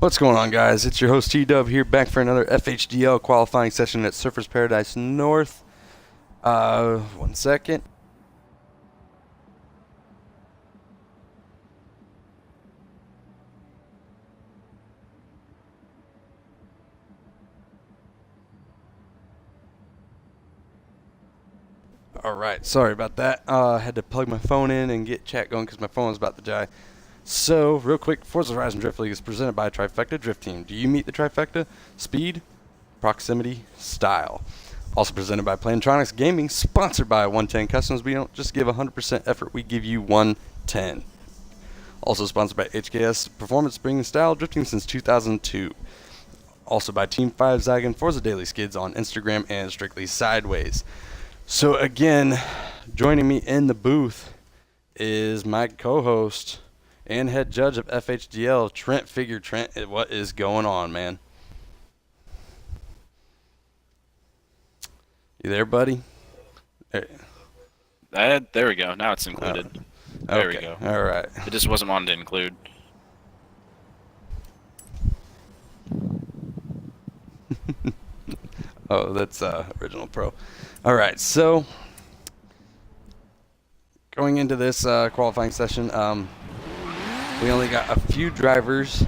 What's going on, guys? It's your host T-Dub here, back for another FHDL qualifying session at Surfers Paradise North. 1 second. Alright, sorry about that. I had to plug my phone in and get chat going because my phone was about to die. So, real quick, ForzaHorizonDriftLeague is presented by Trifecta Drift Team. Do you meet the trifecta? Speed, proximity, style. Also presented by Plantronics Gaming, sponsored by 110 Customs. We don't just give 100% effort, we give you 110. Also sponsored by HKS Performance, bringing style drifting since 2002. Also by Team 5 Zag and Forza Daily Skids on Instagram and Strictly Sideways. So again, joining me in the booth is my co-host and head judge of FHDL, TrentFigure. Trent, what is going on, man? You there, buddy? There we go. Now it's included. There we go. All right. It just wasn't wanted to include. Oh, that's Original Pro. All right, so going into this qualifying session, we only got a few drivers.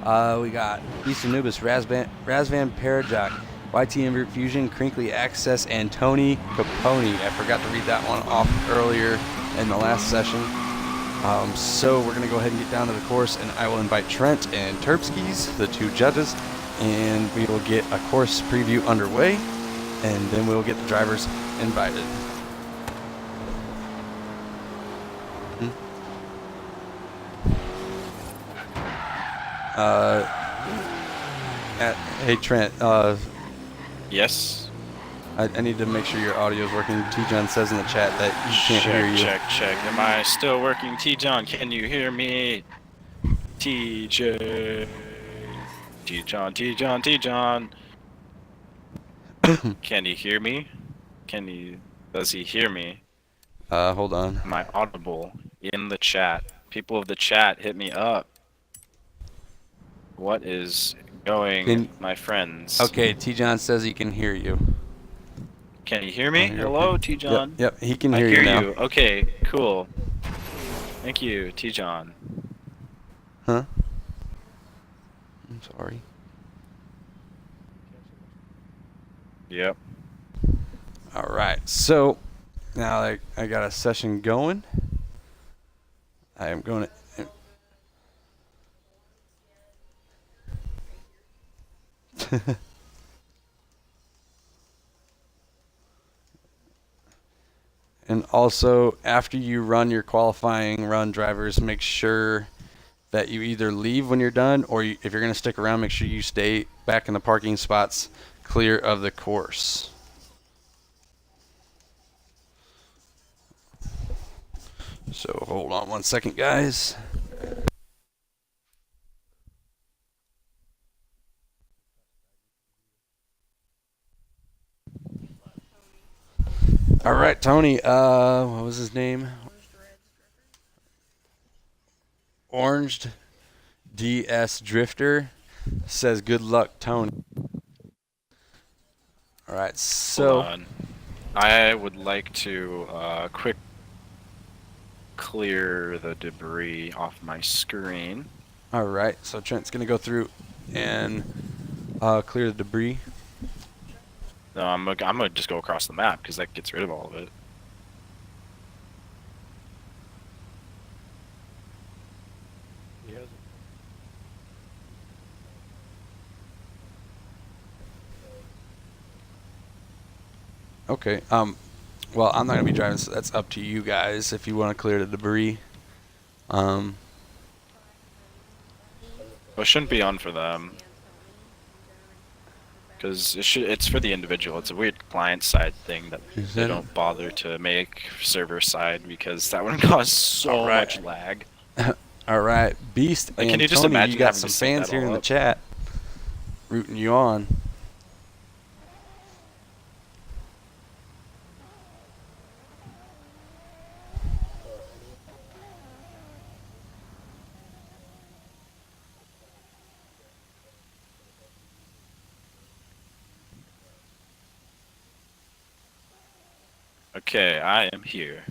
We got Beast Anubis, Razvan Parajak, YT Invert Fusion, Crinkly Access, and Tony Capone. I forgot to read that one off earlier in the last session. So we're going to go ahead and get down to the course, and I will invite Trent and Terpskis, the two judges, and we will get a course preview underway, and then we'll get the drivers invited. Hey Trent, Yes? I need to make sure your audio is working. T-John says in the chat that you can't hear you. Check. Am I still working? T-John, can you hear me? T-John. Can he hear me? Does he hear me? Hold on. Am I audible in the chat? People of the chat, hit me up. What is going, my friends? Okay, T-John says he can hear you. Can you hear me? Hello, T-John. Yep, he can I hear hear you now. you. Okay, cool. Thank you, T-John. Huh? I'm sorry. Yep. All right, so now that I got a session going, I am going to... And also, after you run your qualifying run, drivers, make sure that you either leave when you're done, or if you're going to stick around, make sure you stay back in the parking spots clear of the course. So hold on 1 second, guys. All right, Tony. What was his name? Oranged DS Drifter says, "Good luck, Tony." All right, so Hold on. I would like to quick clear the debris off my screen. all right, so Trent's gonna go through and clear the debris. No, I'm gonna just go across the map because that gets rid of all of it. Okay. Well, I'm not gonna be driving, so that's up to you guys if you want to clear the debris. Well, it shouldn't be on for them. Because it's for the individual. It's a weird client-side thing that they don't bother to make server-side because that would cause so much lag. All right, Beast Like, and can you just Tony, imagine you got having some to sync fans that here all in the up? chat rooting you on. Okay, I am here.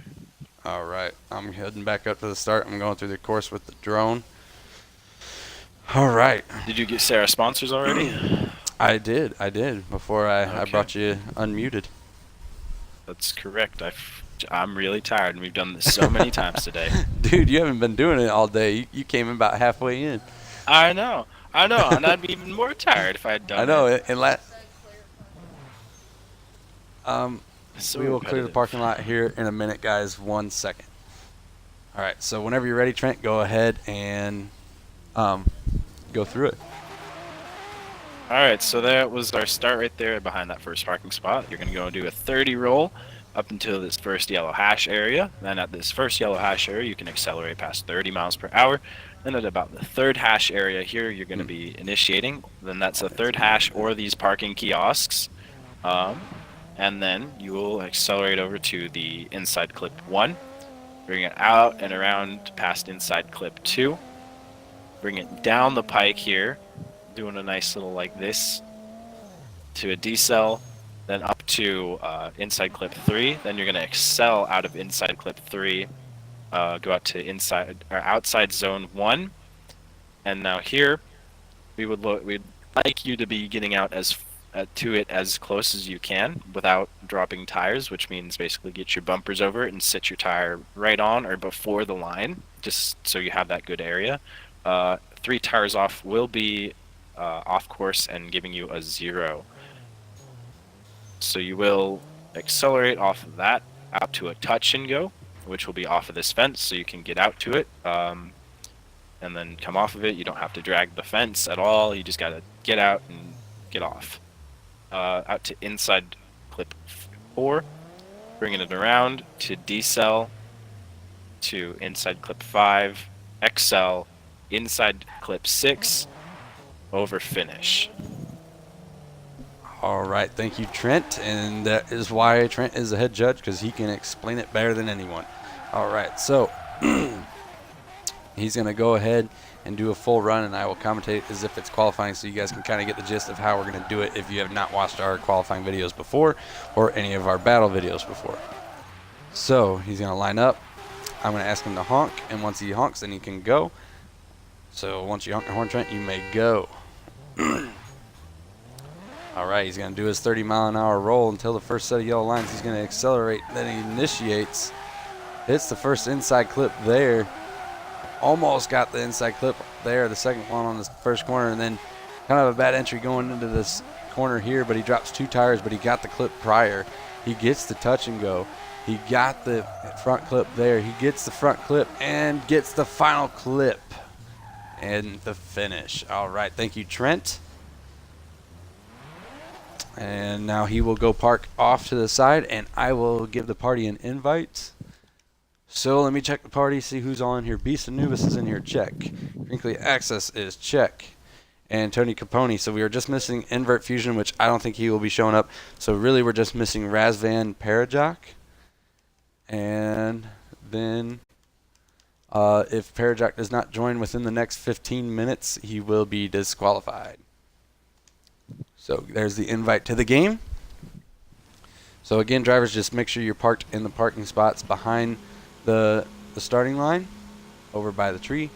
All right, I'm heading back up to the start. I'm going through the course with the drone. All right. Did you get Sarah sponsors already? I did before I Okay. brought you unmuted. That's correct. I'm really tired, and we've done this so many times today. Dude, you haven't been doing it all day. You came in about halfway in. I know, and I'd be even more tired if I had I done know. it. And It's so we will clear the repetitive. parking lot here in a minute, guys. 1 second. All right. So whenever you're ready, Trent, go ahead and go through it. All right, so that was our start right there behind that first parking spot. You're going to go and do a 30 roll up until this first yellow hash area. Then at this first yellow hash area, you can accelerate past 30 miles per hour. Then at about the third hash area here, you're going to be initiating. Then that's the third hash or these parking kiosks. And then you will accelerate over to the inside clip 1. Bring it out and around past inside clip 2. Bring it down the pike here, doing a nice little like this to a decel, then up to inside clip 3. Then you're going to excel out of inside clip 3, go out to inside or outside zone 1, and now here we'd like you to be getting out to it as close as you can without dropping tires, which means basically get your bumpers over it and sit your tire right on or before the line, just so you have that good area. 3 tires off will be off course and giving you a 0. So you will accelerate off of that out to a touch and go, which will be off of this fence, so you can get out to it, and then come off of it. You don't have to drag the fence at all. You just got to get out and get off. Out to inside clip 4, bringing it around to decel to inside clip 5, excel, inside clip 6, over finish. All right, thank you, Trent, and that is why Trent is the head judge, because he can explain it better than anyone. All right, so he's going to go ahead and do a full run, and I will commentate as if it's qualifying so you guys can kind of get the gist of how we're going to do it if you have not watched our qualifying videos before or any of our battle videos before. So he's going to line up. I'm going to ask him to honk, and once he honks, then he can go. So once you honk the horn, Trent, you may go. All right, he's going to do his 30-mile-an-hour roll until the first set of yellow lines. He's going to accelerate. Then he initiates. Hits the first inside clip there. Almost got the inside clip there, the second one on the first corner, and then kind of a bad entry going into this corner here, but he drops 2 tires, but he got the clip prior. He gets the touch and go. He got the front clip there. He gets the front clip and gets the final clip and the finish. All right, thank you, Trent. And now he will go park off to the side, and I will give the party an invite. So let me check the party, see who's on here. Beast Anubis is in here, check. Crinkly Access is check. And Tony Capone. So we are just missing Invert Fusion, which I don't think he will be showing up. So really we're just missing Razvan Parajock. And then if Parajock does not join within the next 15 minutes, he will be disqualified. So there's the invite to the game. So again, drivers, just make sure you're parked in the parking spots behind the starting line over by the tree,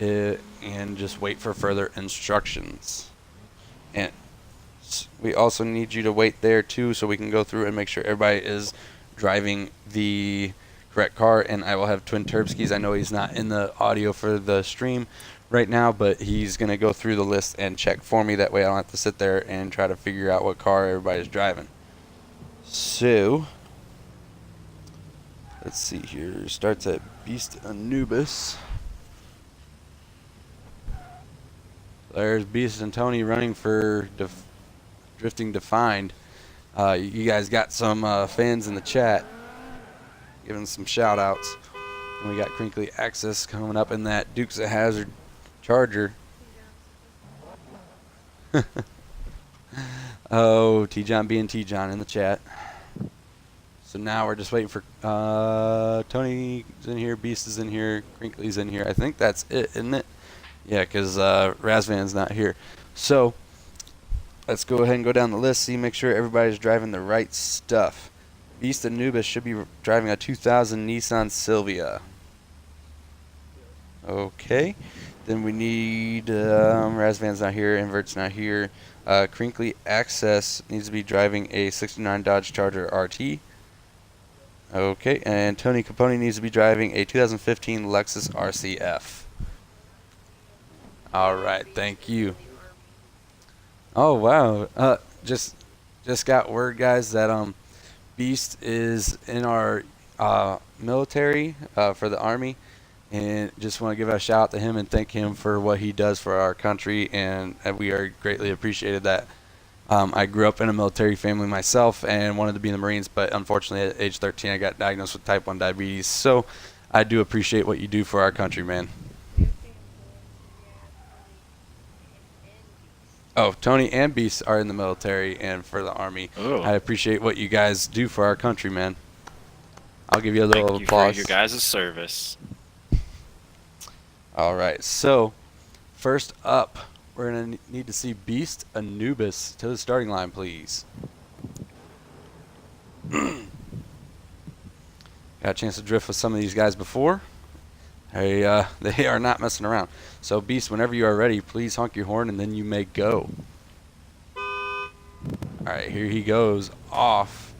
and just wait for further instructions. And we also need you to wait there too, so we can go through and make sure everybody is driving the correct car. And I will have Twin Turbskis. I know he's not in the audio for the stream right now, but he's going to go through the list and check for me. That way I don't have to sit there and try to figure out what car everybody's driving. So let's see here. Starts at Beast Anubis. There's Beast and Tony running for Drifting Defined. You guys got some fans in the chat giving some shout outs. And we got Crinkly Access coming up in that Dukes of Hazzard Charger. Oh, T-John being T-John in the chat. So now we're just waiting for Tony's in here, Beast is in here, Crinkly's in here. I think that's it, isn't it? Yeah, because Razvan's not here. So let's go ahead and go down the list, see, make sure everybody's driving the right stuff. Beast Anubis should be driving a 2000 Nissan Silvia. Okay. Then we need Razvan's not here, Invert's not here. Crinkly Access needs to be driving a 69 Dodge Charger RT. Okay, and Tony Capone needs to be driving a 2015 Lexus RCF. All right, thank you. Oh wow, just got word, guys, that Beast is in our military for the Army, and just want to give a shout out to him and thank him for what he does for our country, and we are greatly appreciated that. I grew up in a military family myself and wanted to be in the Marines, but unfortunately at age 13 I got diagnosed with type 1 diabetes. So I do appreciate what you do for our country, man. Oh, Tony and Beast are in the military and for the Army. Ooh. I appreciate what you guys do for our country, man. I'll give you a little Thank applause. you for your guys' service. All right, so first up, we're going to need to see Beast Anubis to the starting line, please. Got a chance to drift with some of these guys before. They are not messing around. So, Beast, whenever you are ready, please honk your horn and then you may go. All right, here he goes off.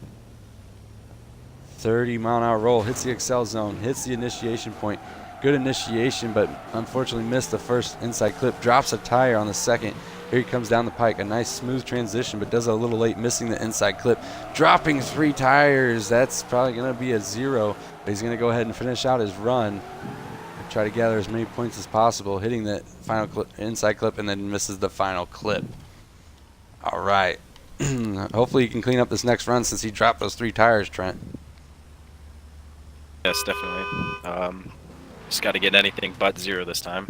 30-mile-an-hour roll, hits the Excel zone, hits the initiation point. Good initiation, but unfortunately missed the first inside clip. Drops a tire on the second. Here he comes down the pike. A nice smooth transition, but does it a little late, missing the inside clip. Dropping 3 tires. That's probably going to be a 0, but he's going to go ahead and finish out his run. Try to gather as many points as possible, hitting the final inside clip, and then misses the final clip. All right. Hopefully he can clean up this next run since he dropped those 3 tires, Trent. Yes, definitely. Just got to get anything but 0 this time.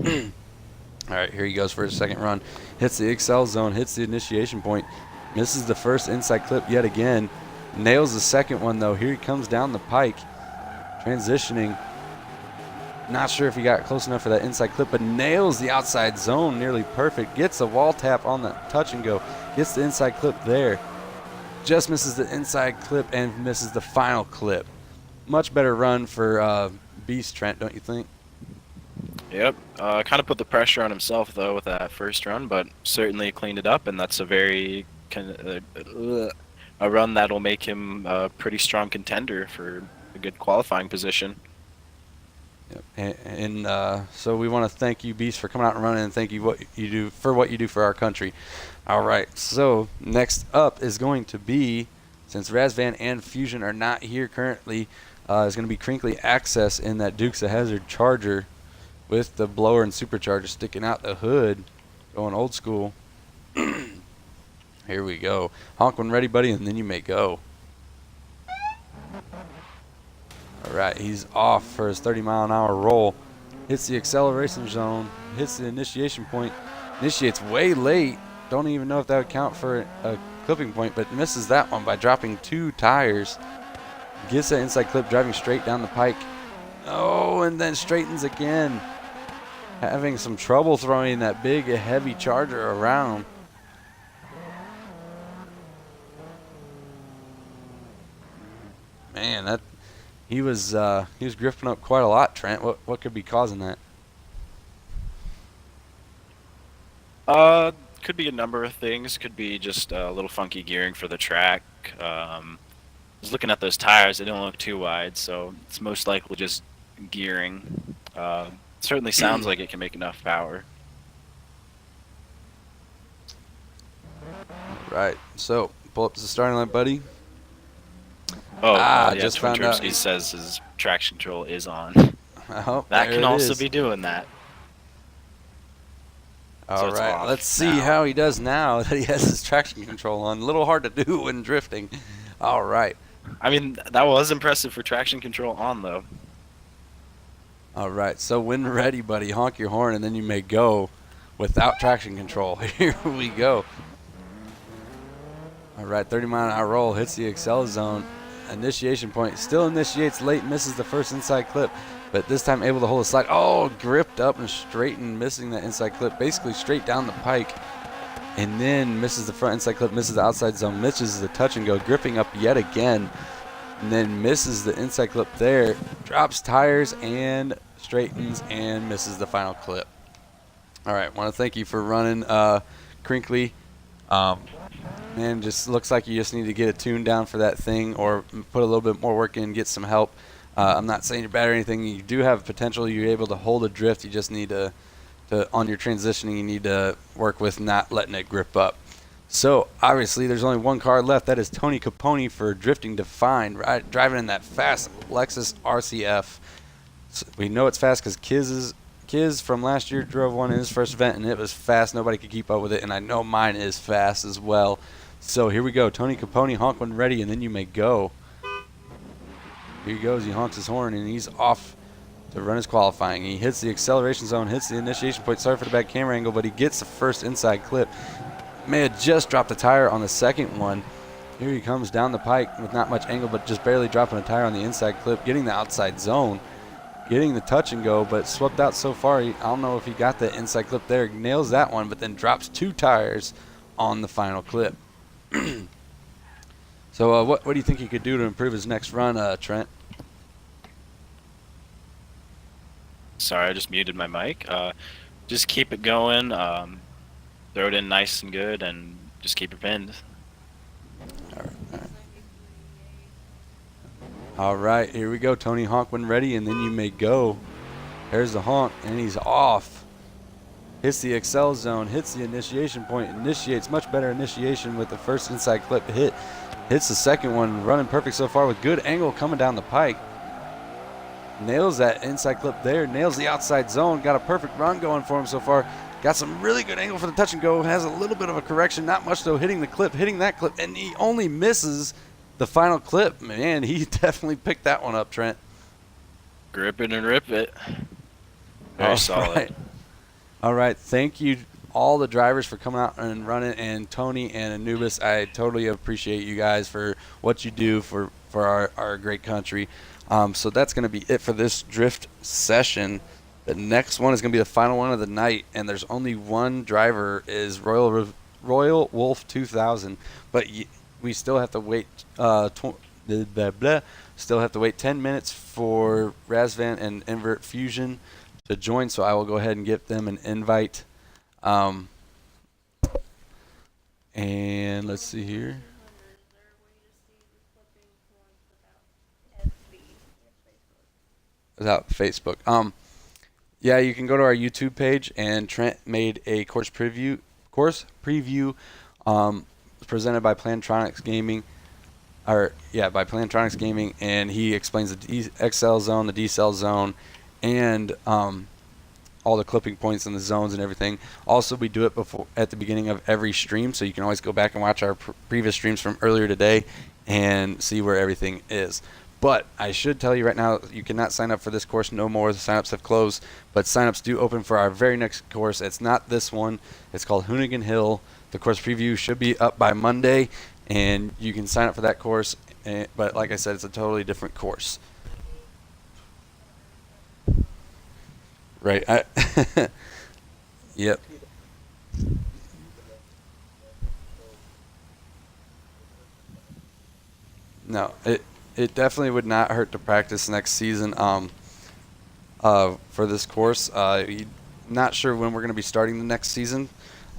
All right, here he goes for his second run. Hits the Excel zone, hits the initiation point, misses the first inside clip yet again. Nails the second one, though. Here he comes down the pike, transitioning. Not sure if he got close enough for that inside clip, but nails the outside zone, nearly perfect. Gets a wall tap on the touch and go. Gets the inside clip there. Just misses the inside clip and misses the final clip. Much better run for Beast, Trent, don't you think? Yep. Kind of put the pressure on himself, though, with that first run, but certainly cleaned it up, and that's a very a run that'll make him a pretty strong contender for a good qualifying position. Yep. And so we want to thank you, Beast, for coming out and running, and thank you what you do for our country. All right, so next up is going to be, since Razvan and Fusion are not here currently, is going to be Crinkly Access in that Dukes of Hazzard Charger with the blower and supercharger sticking out the hood, going old school. Here we go. Honk when ready, buddy, and then you may go. All right, he's off for his 30-mile-an-hour roll. Hits the acceleration zone, hits the initiation point, initiates way late. Don't even know if that would count for a clipping point, but misses that one by dropping 2 tires. Gets that inside clip, driving straight down the pike. Oh, and then straightens again. Having some trouble throwing that big, heavy charger around. Man, he was grifting up quite a lot, Trent. What could be causing that? Could be a number of things. Could be just a little funky gearing for the track. I was looking at those tires. They don't look too wide, so it's most likely just gearing. Certainly sounds like it can make enough power. Right. So pull up to the starting line, buddy. Oh, yeah, just found out. He says his traction control is on. Oh, that can also be doing that. All right, let's see how he does now that he has his traction control on. A little hard to do when drifting. All right. I mean, that was impressive for traction control on, though. All right, so when ready, buddy, honk your horn, and then you may go without traction control. Here we go. All right, 30-mile-an-hour roll, hits the Excel zone. Initiation point, still initiates late, misses the first inside clip, but this time able to hold a slide. Oh, gripped up and straightened, missing that inside clip, basically straight down the pike. And then misses the front inside clip, misses the outside zone, misses the touch and go, gripping up yet again. and then misses the inside clip there, drops tires and straightens and misses the final clip. All right, want to thank you for running Crinkly. Man, just looks like you just need to get a tune down for that thing or put a little bit more work in, get some help. I'm not saying you're bad or anything. You do have potential. You're able to hold a drift. You just need to on your transitioning, you need to work with not letting it grip up. So, obviously, there's only one car left. That is Tony Capone for Drifting Defined, right, driving in that fast Lexus RCF. So we know it's fast because Kiz from last year drove one in his first event, and it was fast. Nobody could keep up with it, and I know mine is fast as well. So, here we go. Tony Capone, honk when ready, and then you may go. Here he goes. He honks his horn, and he's off to run his qualifying. He hits the acceleration zone, hits the initiation point. Sorry for the bad camera angle, but he gets the first inside clip. May have just dropped the tire on the second one. Here he comes down the pike with not much angle, but just barely dropping a tire on the inside clip, getting the outside zone, getting the touch and go, but swept out so far. I don't know if he got the inside clip there. Nails that one, but then drops 2 tires on the final clip. So what do you think he could do to improve his next run, Trent? Sorry, I just muted my mic. Just keep it going. Throw it in nice and good, and just keep it pinned. All right, here we go. Tony honk when ready, and then you may go. There's the honk, and he's off. Hits the accel zone, hits the initiation point, initiates much better initiation with the first inside clip hit. Hits the second one, running perfect so far with good angle coming down the pike. Nails that inside clip there, nails the outside zone, got a perfect run going for him so far. Got some really good angle for the touch and go, has a little bit of a correction, not much though, hitting the clip, hitting that clip, and he only misses the final clip. Man, he definitely picked that one up, Trent. Grip it and rip it. Very solid. Right. All right, thank you all the drivers for coming out and running, and Tony and Anubis, I totally appreciate you guys for what you do for our great country. So that's going to be it for this drift session. The next one is going to be the final one of the night, and there's only one driver, is Royal Wolf 2000. But we still have to wait. Still have to wait 10 minutes for Razvan and Invert Fusion to join. So I will go ahead and give them an invite. And let's see here. Without Facebook. Yeah, you can go to our YouTube page, and Trent made a course preview presented by Plantronics Gaming. By Plantronics Gaming, and he explains the XL zone, the decel zone, and all the clipping points and the zones and everything. Also, we do it at the beginning of every stream, so you can always go back and watch our previous streams from earlier today and see where everything is. But I should tell you right now, you cannot sign up for this course no more. The signups have closed, but signups do open for our very next course. It's not this one. It's called Hoonigan Hill. The course preview should be up by Monday, and you can sign up for that course. But like I said, it's a totally different course. Right. Yep. No, it definitely would not hurt to practice next season for this course. Not sure when we're going to be starting the next season.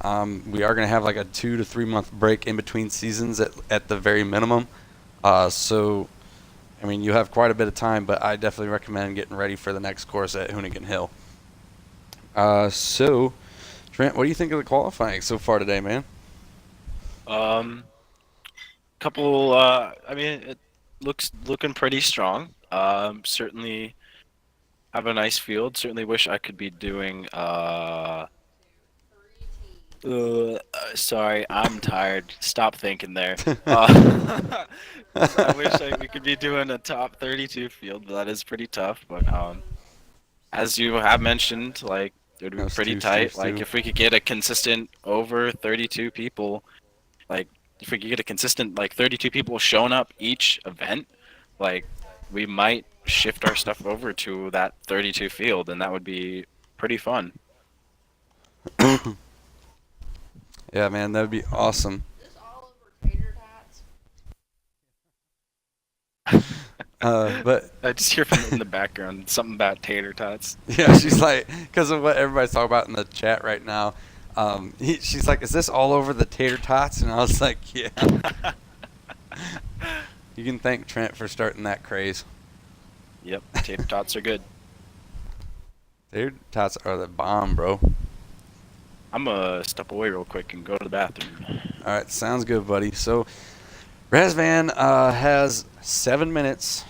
We are going to have like a 2 to 3 month break in between seasons at the very minimum. So, I mean, you have quite a bit of time, but I definitely recommend getting ready for the next course at Hoonigan Hill. So, Trent, what do you think of the qualifying so far today, man? It looking pretty strong. Certainly have a nice field. Certainly wish I could be doing sorry, I'm tired. Stop thinking there. I wish we could be doing a top 32 field, but that is pretty tough. But as you have mentioned, like it would be pretty tight. Like if we could get a consistent over 32 people, like if we could get a consistent like 32 people showing up each event, like we might shift our stuff over to that 32 field, and that would be pretty fun. Yeah, man, that would be awesome. But I just hear from in the background something about tater tots. yeah, she's like, because of what everybody's talking about in the chat right now. She's like, "Is this all over the tater tots?" And I was like, "Yeah." You can thank Trent for starting that craze. Yep, tater tots are good. Tater tots are the bomb, bro. I'm gonna step away real quick and go to the bathroom. All right, sounds good, buddy. So, Razvan has 7 minutes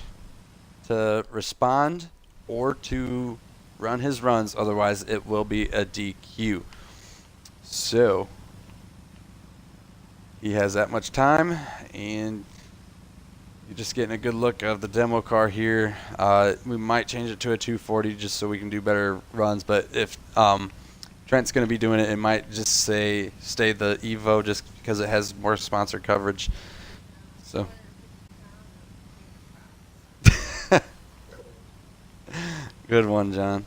to respond or to run his runs. Otherwise, it will be a DQ. So, he has that much time, and you're just getting a good look of the demo car here. We might change it to a 240 just so we can do better runs, but if Trent's going to be doing it, it might just stay the Evo just because it has more sponsor coverage. So, good one, John.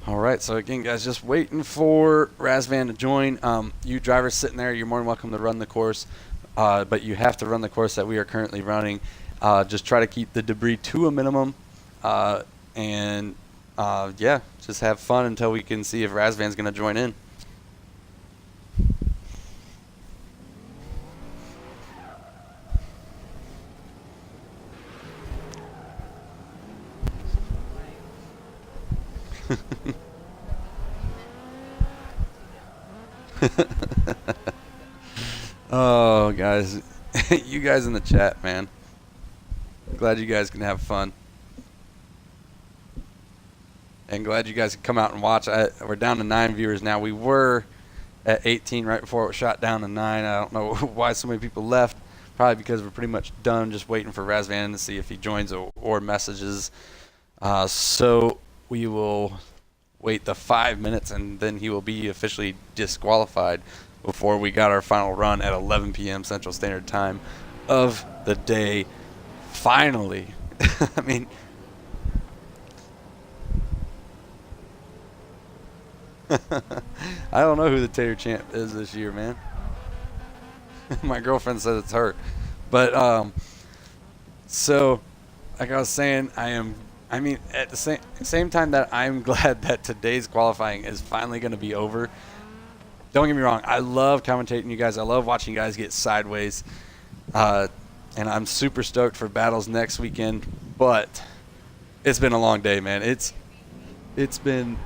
All right, so again, guys, just waiting for Razvan to join. You drivers sitting there, you're more than welcome to run the course, but you have to run the course that we are currently running. Just try to keep the debris to a minimum, and yeah, just have fun until we can see if Razvan's going to join in. Oh, guys, you guys in the chat, man. Glad you guys can have fun. And glad you guys can come out and watch. We're down to 9 viewers now. We were at 18 right before it was shot down to 9. I don't know why so many people left. Probably because we're pretty much done just waiting for Razvan to see if he joins or messages. So we will wait the 5 minutes, and then he will be officially disqualified before we got our final run at 11 p.m. Central Standard Time of the day. Finally. I mean, I don't know who the Tater Champ is this year, man. My girlfriend says it's her. But, so, like I was saying, I mean, at the same time that I'm glad that today's qualifying is finally going to be over. Don't get me wrong. I love commentating you guys. I love watching you guys get sideways. And I'm super stoked for battles next weekend. But it's been a long day, man. It's been...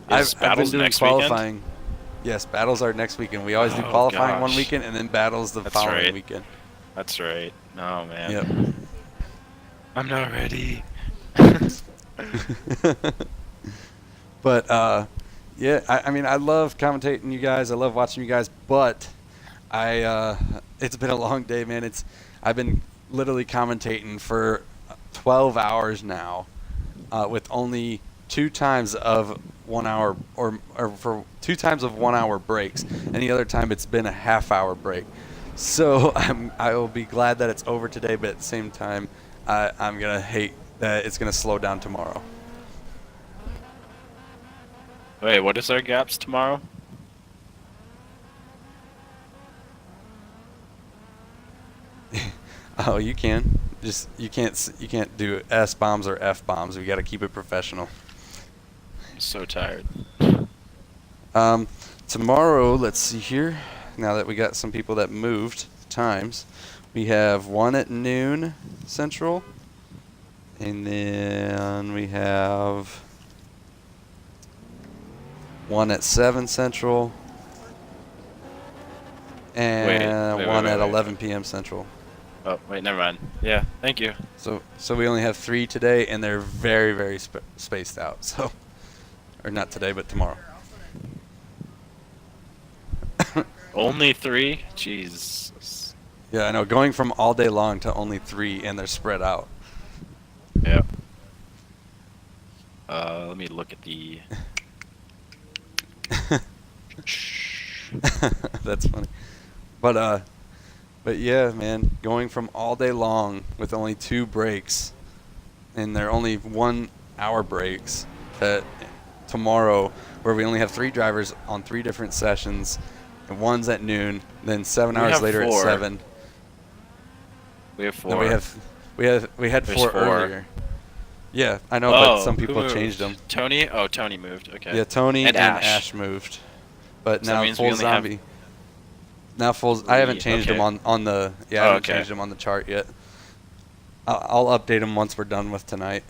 I've been doing qualifying. Weekend? Yes, battles are next weekend. We always do qualifying one weekend and then battles the following weekend. That's right. Oh, man. Yep. I'm not ready. But, yeah, I mean, I love commentating you guys. I love watching you guys. But it's been a long day, man. I've been literally commentating for 12 hours now with only 2 times of 1 hour or for 2 times of 1 hour breaks, and the other time it's been a half-hour break. So I will be glad that it's over today, but at the same time, I'm gonna hate that it's gonna slow down tomorrow. Wait, what is our gaps tomorrow? Oh, you can. Just you can't do S bombs or F bombs. We got to keep it professional. I'm so tired. Tomorrow, let's see here. Now that we got some people that moved times, we have one at noon Central, and then we have one at 7 Central, and one at 11 p.m. Central. Oh, wait, never mind. Yeah, thank you. So we only have 3 today, and they're very, very spaced out. So, or not today, but tomorrow. Only 3? Jesus. Yeah, I know. Going from all day long to only 3, and they're spread out. Yeah. Let me look at the... That's funny. But, But yeah, man, going from all day long with only 2 breaks, and they're only 1 hour breaks, to tomorrow where we only have 3 drivers on 3 different sessions, and one's at noon, then 7 hours later at 7. We have 4. No, we had There's 4 4 earlier. Yeah, I know, but some who people moved? changed them. Tony? Oh, Tony moved. Okay. Yeah, Tony and Ash moved. But So that now means full we only have zombie. Now full. I haven't changed them on the. Yeah, I haven't changed them on the chart yet. I'll update them once we're done with tonight.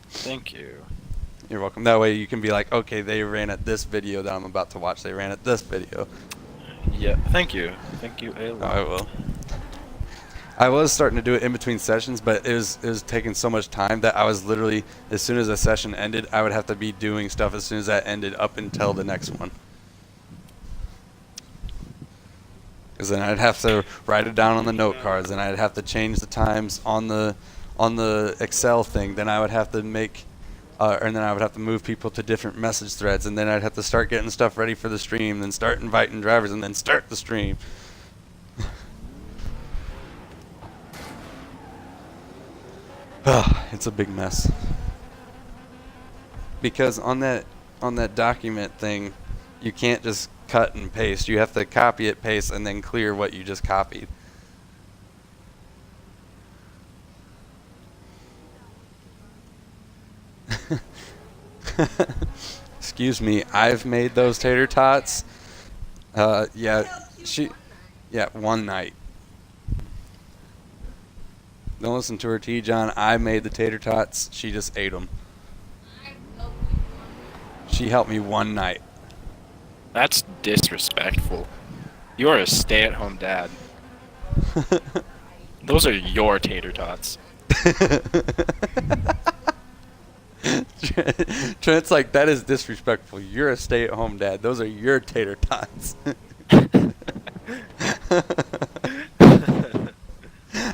Thank you. You're welcome. That way you can be like, okay, they ran at this video that I'm about to watch. They ran at this video. Yeah. Thank you. Thank you a lot. I will. I was starting to do it in between sessions, but it was taking so much time that I was literally, as soon as a session ended, I would have to be doing stuff as soon as that ended up until the next one. Because then I'd have to write it down on the note cards, and I'd have to change the times on the Excel thing. Then I would have to make, and then I would have to move people to different message threads, and then I'd have to start getting stuff ready for the stream, then start inviting drivers, and then start the stream. It's a big mess. Because on that document thing, you can't just cut and paste. You have to copy it, paste, and then clear what you just copied. Excuse me, I've made those tater tots. Yeah, one night. Don't listen to her, T. John. I made the tater tots. She just ate them. She helped me one night. That's disrespectful. You're a stay-at-home dad. Those are your tater tots. Trent's like, that is disrespectful. You're a stay-at-home dad. Those are your tater tots.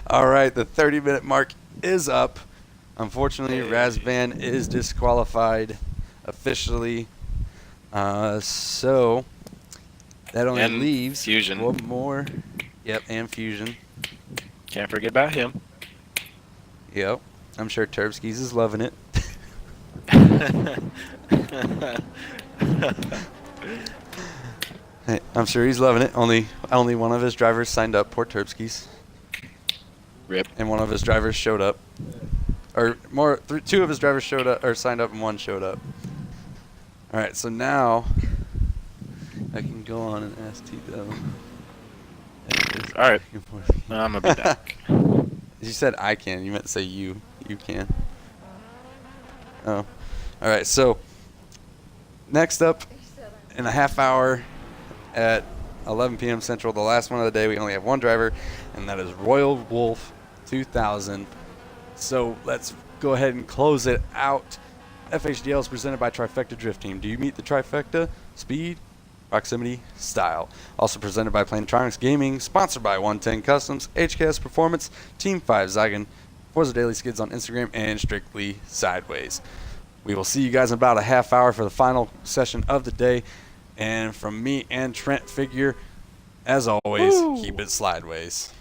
All right, the 30-minute mark is up. Unfortunately, Razvan is disqualified officially. So that only leaves Fusion. one more. Yep, and Fusion. Can't forget about him. Yep, I'm sure Turbskis is loving it. Hey, I'm sure he's loving it. Only one of his drivers signed up. Poor Turbskis. Rip. And one of his drivers showed up. Or more, 2 of his drivers showed up, or signed up, and 1 showed up. All right, so now I can go on and ask Tito. All right. I'm gonna be back. You said I can. You meant to say you. You can. Oh. All right, so next up in a half hour at 11 p.m. Central, the last one of the day, we only have 1 driver, and that is Royal Wolf 2000. So let's go ahead and close it out. FHDL is presented by Trifecta Drift Team. Do you meet the trifecta? Speed, proximity, style. Also presented by Plantronics Gaming, sponsored by 110 Customs, HKS Performance, Team 5 Zygon, Forza Daily Skids on Instagram, and Strictly Sideways. We will see you guys in about a half hour for the final session of the day. And from me and TrentFigure, as always, keep it slideways.